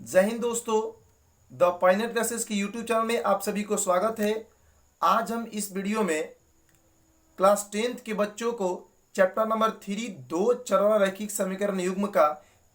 जय हिंद दोस्तों। The Pioneer classes की यूट्यूब चैनल में आप सभी को स्वागत है। आज हम इस वीडियो में क्लास 10th के बच्चों को चैप्टर नंबर 3 दो चरवाहा रैखिक समीकरण युग्म का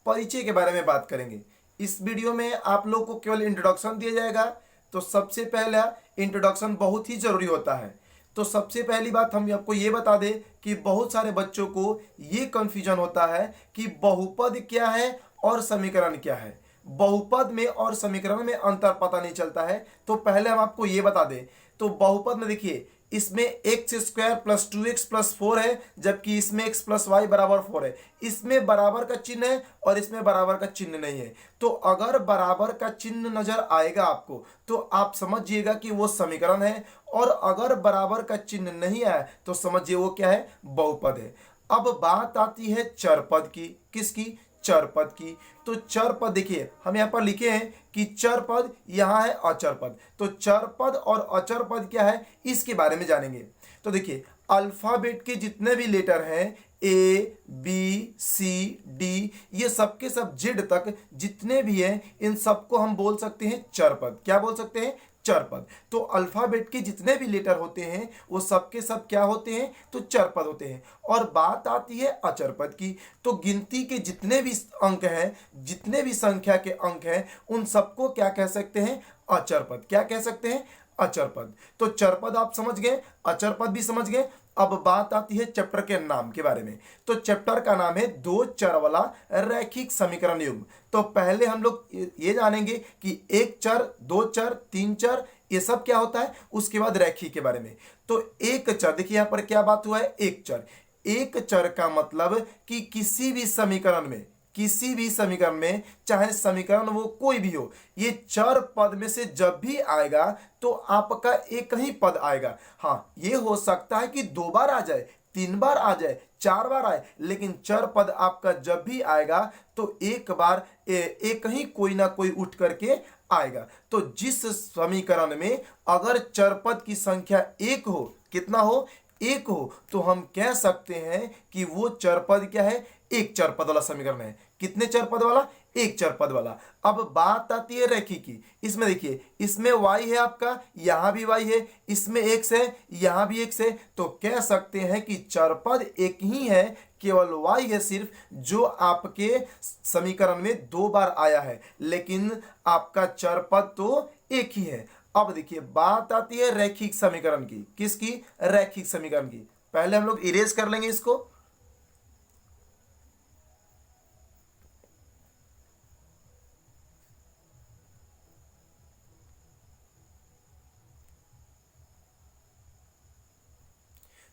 परिचय के बारे में बात करेंगे। इस वीडियो में आप लोग को केवल इंट्रोडक्शन दिया जाएगा। तो सबसे पहला इंट्रोडक्शन बहुत ही जरूरी होता है। तो सबसे पहली बात हम आपको ये बता दें कि बहुत सारे बच्चों को ये कंफ्यूजन होता है कि बहुपद क्या है और समीकरण क्या है। बहुपद में और समीकरण में अंतर पता नहीं चलता है। तो पहले हम आपको ये बता दें। तो बहुपद में देखिए, इसमें x square plus 2x plus 4 है, जबकि इसमें x प्लस वाई बराबर 4 है। इसमें बराबर का चिन्ह है और इसमें बराबर का चिन्ह नहीं है। तो अगर बराबर का चिन्ह नजर आएगा आपको तो आप समझिएगा कि वो समीकरण है, और अगर बराबर का चिन्ह नहीं आया तो समझिए वो क्या है, बहुपद है। अब बात आती है चरपद की। किसकी? चरपद की। तो चरपद देखिए, हम यहां पर लिखे हैं कि चरपद, यहां है अचरपद। तो चरपद और अचरपद क्या है, इसके बारे में जानेंगे। तो देखिए, अल्फाबेट के जितने भी लेटर हैं, ए बी सी डी, ये सब के सब जेड तक जितने भी हैं, इन सबको हम बोल सकते हैं चरपद। क्या बोल सकते हैं? चरपद। तो अल्फाबेट के जितने भी लेटर होते हैं वो सब के सब क्या होते हैं, तो चरपद होते हैं। और बात आती है अचरपद की। तो गिनती के जितने भी अंक हैं, जितने भी संख्या के अंक हैं, उन सबको क्या कह सकते हैं, अचरपद। क्या कह सकते हैं? अचरपद। तो चरपद आप समझ गए, अचरपद भी समझ गए। अब बात आती है चैप्टर के नाम के बारे में। तो चैप्टर का नाम है दो चर वाला रैखिक समीकरण युग्म। तो पहले हम लोग ये जानेंगे कि एक चर, दो चर, तीन चर, ये सब क्या होता है, उसके बाद रैखिक के बारे में। तो एक चर, देखिए यहां पर क्या बात हुआ है, एक चर। एक चर का मतलब कि किसी भी समीकरण में, किसी भी समीकरण में, चाहे समीकरण वो कोई भी हो, ये चर पद में से जब भी आएगा तो आपका एक ही पद आएगा। हाँ, ये हो सकता है कि दो बार आ जाए, तीन बार आ जाए, चार बार आए, लेकिन चर पद आपका जब भी आएगा तो एक बार एक ही कोई ना कोई उठ करके आएगा। तो जिस समीकरण में अगर चर पद की संख्या एक हो, कितना हो, एक हो, तो हम कह सकते हैं कि वो चरपद क्या है, एक चरपद वाला समीकरण है। कितने चरपद वाला? एक चरपद वाला। अब बात आती है रैखिक की। इसमें देखिए, इसमें y है आपका, यहां भी y है, इसमें x है, यहां भी x है। तो कह सकते हैं कि चरपद एक ही है, केवल y है सिर्फ जो आपके समीकरण में दो बार आया है, लेकिन आपका चरपद तो एक ही है। अब देखिए, बात आती है रैखिक समीकरण की। किसकी? रैखिक समीकरण की। पहले हम लोग इरेज कर लेंगे इसको।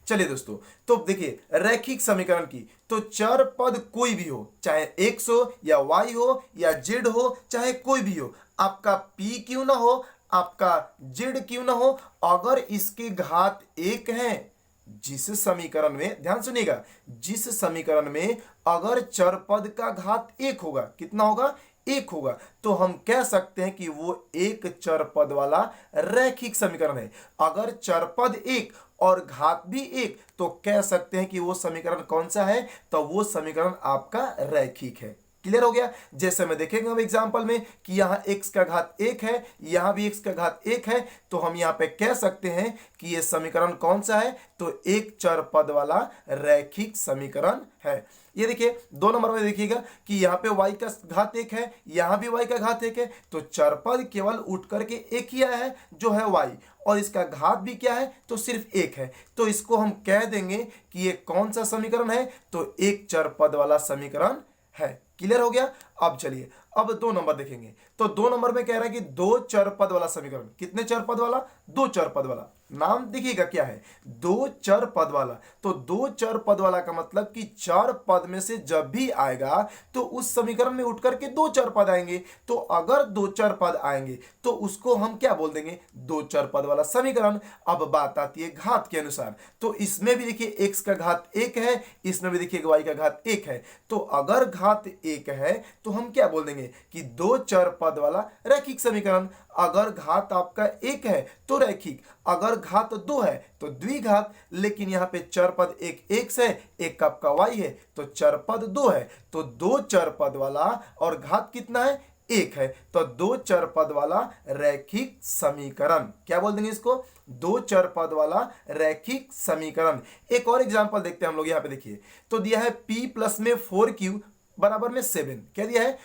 चलिए दोस्तों, तो देखिए रैखिक समीकरण की, तो चर पद कोई भी हो, चाहे x हो या y हो या z हो, चाहे कोई भी हो, आपका p क्यों ना हो, आपका z क्यों ना हो, अगर इसके घात एक है, जिस समीकरण में, ध्यान सुनिएगा, जिस समीकरण में अगर चर पद का घात एक होगा, कितना होगा, एक होगा, तो हम कह सकते हैं कि वो एक चर पद वाला रैखिक समीकरण है। अगर चर पद एक और घात भी एक, तो कह सकते हैं कि वो समीकरण कौन सा है, तो वो समीकरण आपका रैखिक है। क्लियर हो गया? जैसे मैं देखेंगे हम एग्जांपल में कि यहां x का घात एक है, यहां भी x का घात एक है, तो हम यहां पे कह सकते हैं कि ये समीकरण कौन सा है, तो एक चर पद वाला रैखिक समीकरण है। ये देखिए, दो नंबर में देखिएगा कि यहाँ पे y का घात एक है, यहां भी y का घात एक है, तो चरपद केवल उठ करके एक ही आया है जो है y, और इसका घात भी क्या है, तो सिर्फ एक है। तो इसको हम कह देंगे कि ये कौन सा समीकरण है, तो एक चरपद वाला समीकरण है। क्लियर हो गया? अब चलिए, अब दो नंबर देखेंगे। तो दो नंबर में कह रहा है कि दो चरपद वाला समीकरण। कितने चरपद वाला? दो चरपद वाला। नाम देखिएगा क्या है, दो चर पद वाला। तो दो चर पद वाला का मतलब कि चार पद में से जब भी आएगा तो उस समीकरण में उठ करके दो चर पद आएंगे। तो अगर दो चर पद आएंगे तो उसको हम क्या बोल देंगे, दो चर पद वाला समीकरण। अब बात आती है घात के अनुसार। तो इसमें भी देखिए x का घात एक है, इसमें भी देखिए y का घात एक है। तो अगर घात एक है तो हम क्या बोल देंगे कि दो चर पद वाला रैखिक समीकरण। अगर घात आपका एक है तो रैखिक, अगर घात दो है तो द्विघात। लेकिन यहाँ पे चरपद एक x है, एक आपका y है, तो चरपद दो है, तो दो चरपद वाला और घात कितना है, एक है। तो दो चर पद वाला रैखिक समीकरण, क्या बोल देंगे इसको, दो चर पद वाला रैखिक समीकरण। एक और एग्जांपल देखते हैं हम लोग, यहाँ पे देखिए तो दिया है p प्लस में 4q बराबर में 7, क्या दिया है,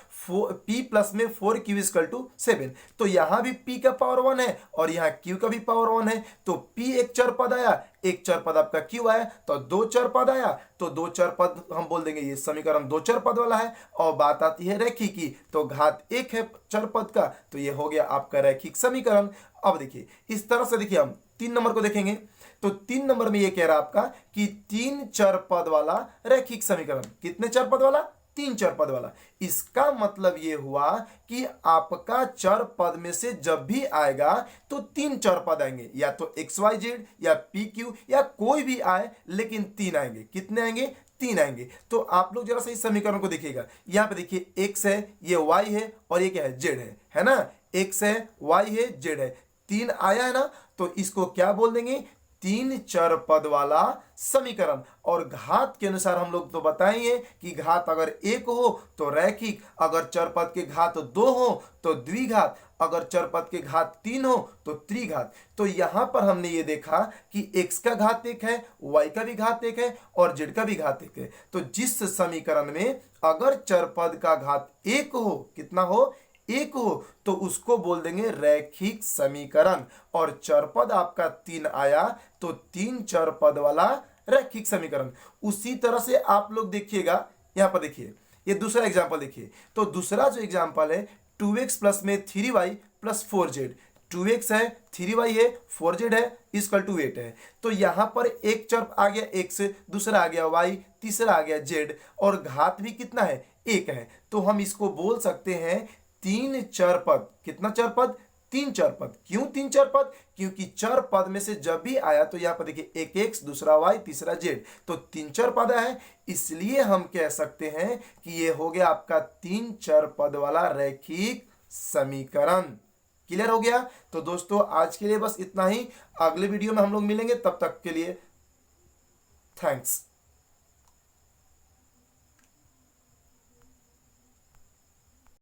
p प्लस में 4q इक्वल टू 7। तो यहां भी p का पावर 1 है और यहाँ q का भी पावर 1 है। तो p एक चर पद आया, एक चर पद आपका q आया, तो दो चर पद आया, तो दो चर पद हम बोल देंगे ये समीकरण दो चर पद वाला है। और बात आती है रैखिक की, तो घात एक है चर पद का, तो ये हो गया आपका रैखिक समीकरण। अब देखिए इस तरह से, देखिए हम 3 नंबर को देखेंगे, तो 3 नंबर में ये कह रहा है आपका कि 3 चर पद वाला रैखिक समीकरण। कितने चर पद वाला, 3 चर पद वाला। इसका मतलब ये हुआ कि आपका चर पद में से जब भी आएगा तो 3 चर पद आएंगे, या तो XYZ या PQ या कोई भी आए, लेकिन 3 आएंगे। कितने आएंगे, 3 आएंगे। तो आप लोग जरा सा इस समीकरण को देखिएगा, यहां पे देखिए x है, ये y है और ये क्या है, z है ना। x है, y है, z है, 3 आया है ना, तो इसको क्या बोल देंगे, 3 चर पद वाला समीकरण। और घात के अनुसार हम लोग तो बताएंगे कि घात अगर 1 हो तो रैखिक, अगर चर पद के घात 2 हो तो द्विघात, अगर चर पद के घात 3 हो तो त्रिघात। तो यहां पर हमने ये देखा कि x का घात 1 है, y का भी घात 1 है और z का भी घात 1 है। तो जिस समीकरण में अगर चर पद का घात 1 हो, कितना हो, 1 हो, तो उसको बोल देंगे रैखिक समीकरण। और चरपद आपका 3 आया तो 3 चरपद वाला रैखिक समीकरण। उसी तरह से आप लोग देखिएगा, यहां पर देखिए ये दूसरा एग्जांपल देखिए। तो दूसरा जो एग्जांपल है 2x प्लस में 3y प्लस 4z, 2x है, 3y है, 4z है, इक्वल टू 8 है। तो यहां पर एक चर आ गया x, दूसरा आ गया y, तीसरा आ गया z, और घात भी कितना है, 1 है। तो हम इसको बोल सकते हैं 3 चर पद। कितना चर पद, 3 चर पद। क्यों 3 चर पद, क्योंकि चर पद में से जब भी आया तो यहां पर देखिए एक x, दूसरा y, तीसरा z, तो 3 चर पद है। इसलिए हम कह सकते हैं कि ये हो गया आपका 3 चर पद वाला रैखिक समीकरण। क्लियर हो गया। तो दोस्तों आज के लिए बस इतना ही, अगले वीडियो में हम लोग मिलेंगे, तब तक के लिए थैंक्स।